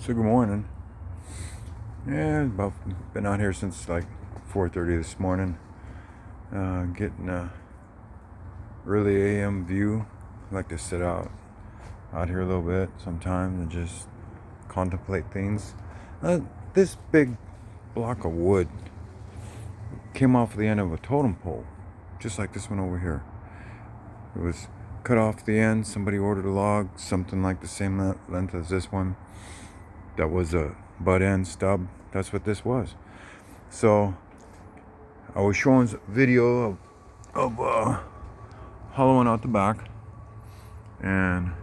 So good morning. Yeah, been out here since like 4:30 this morning. Getting a early AM view. I like to sit out here a little bit sometimes and just contemplate things. This big block of wood came off the end of a totem pole, just like this one over here. It was cut off the end. Somebody ordered a log, something like the same length as this one. That was a butt end stub. That's what this was. So I was showing a video of hollowing out the back, and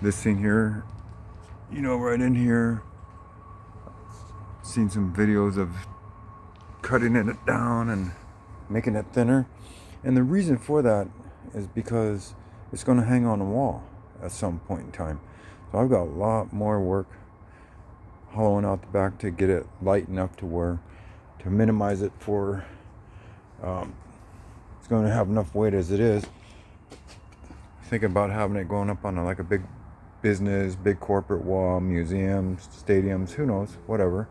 this thing here, right in here. Seen some videos of cutting it down and making it thinner, and the reason for that is because it's going to hang on the wall at some point in time. So I've got a lot more work hollowing out the back to get it light enough to minimize it for it's going to have enough weight as it is. Thinking about having it going up on like a big business, big corporate wall, museums, stadiums, who knows, whatever,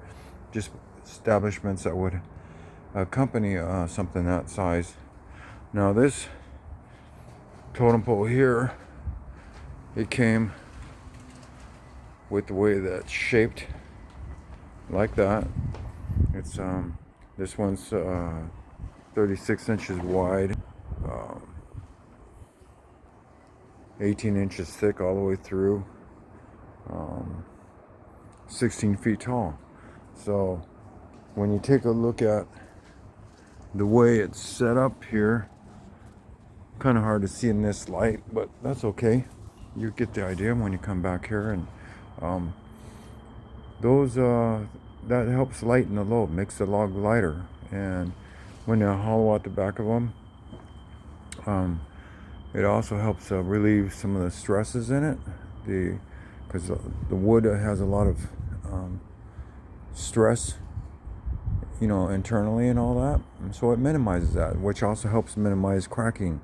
just establishments that would accompany something that size. Now this totem pole here, it came with the way that's shaped, like that. It's this one's 36 inches wide, 18 inches thick all the way through, 16 feet tall. So when you take a look at the way it's set up here, kind of hard to see in this light, but that's okay. You get the idea when you come back here, and that helps lighten the load, makes the log lighter. And when you hollow out the back of them, it also helps relieve some of the stresses in it, because the wood has a lot of stress, internally and all that. And so it minimizes that, which also helps minimize cracking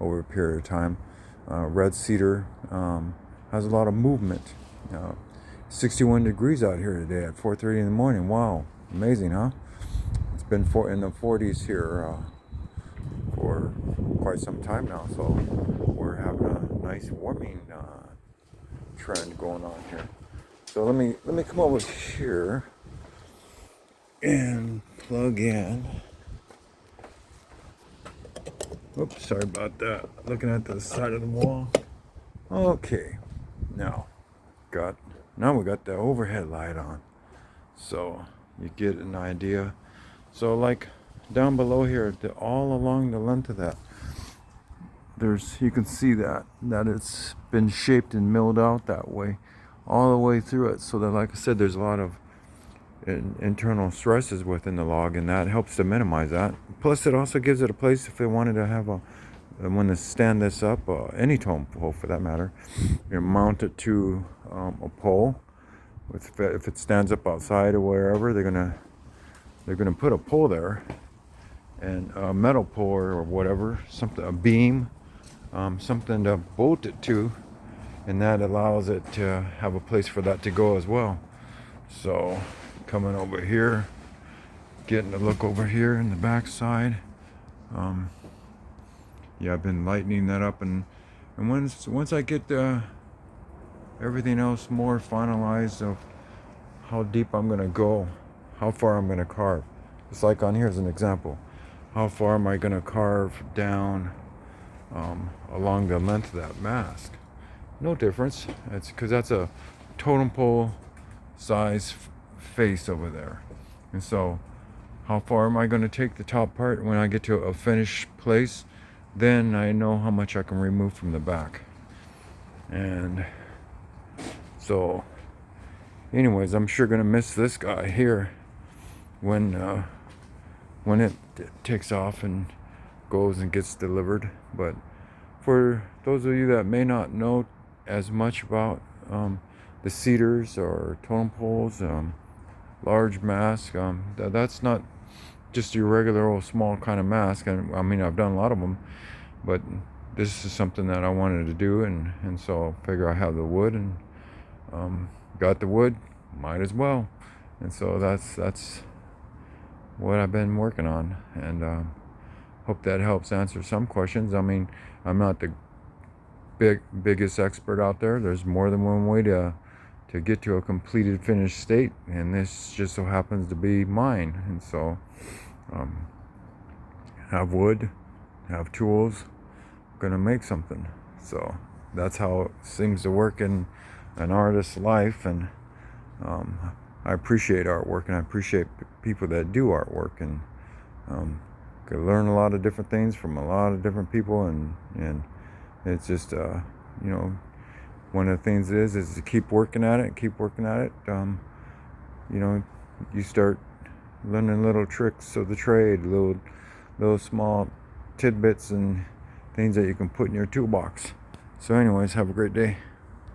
over a period of time. Red cedar has a lot of movement. 61 degrees out here today at 4:30 in the morning. Wow, amazing, huh? It's been in the 40s here for quite some time now, so we're having a nice warming trend going on here. So let me come over here and plug in. Oops, sorry about that. Looking at the side of the wall. Okay, now we got the overhead light on, so you get an idea. So like down below here, all along the length of that, you can see that it's been shaped and milled out that way, all the way through it. So that, like I said, there's a lot of internal stresses within the log, and that helps to minimize that. Plus, it also gives it a place if they wanted to have when they stand this up, any totem pole for that matter, mount it to a pole. If it stands up outside or wherever, they're gonna put a pole there, and a metal pole or whatever, a beam, something to bolt it to, and that allows it to have a place for that to go as well. So coming over here, getting a look over here in the back side. Yeah, I've been lightening that up, and once I get everything else more finalized of how deep I'm gonna go, how far I'm gonna carve. It's like on here as an example. How far am I gonna carve down along the length of that mast? No difference. It's because that's a totem pole size face over there. And so how far am I going to take the top part when I get to a finished place? Then I know how much I can remove from the back. And so anyways, I'm sure going to miss this guy here when it takes off and goes and gets delivered. But for those of you that may not know as much about the cedars or totem poles, large mask, that's not just your regular old small kind of mask. And I mean, I've done a lot of them, but this is something that I wanted to do, and so I figure I have the wood, and Got the wood, might as well. And so that's what I've been working on, and hope that helps answer some questions. I mean, I'm not the biggest expert out there. There's more than one way to get to a completed, finished state, and this just so happens to be mine. And so, have wood, have tools, gonna make something. So that's how it seems to work in an artist's life. And I appreciate artwork, and I appreciate people that do artwork, and can learn a lot of different things from a lot of different people, and it's just one of the things is to keep working at it. You start learning little tricks of the trade, little small tidbits and things that you can put in your toolbox. So anyways, have a great day.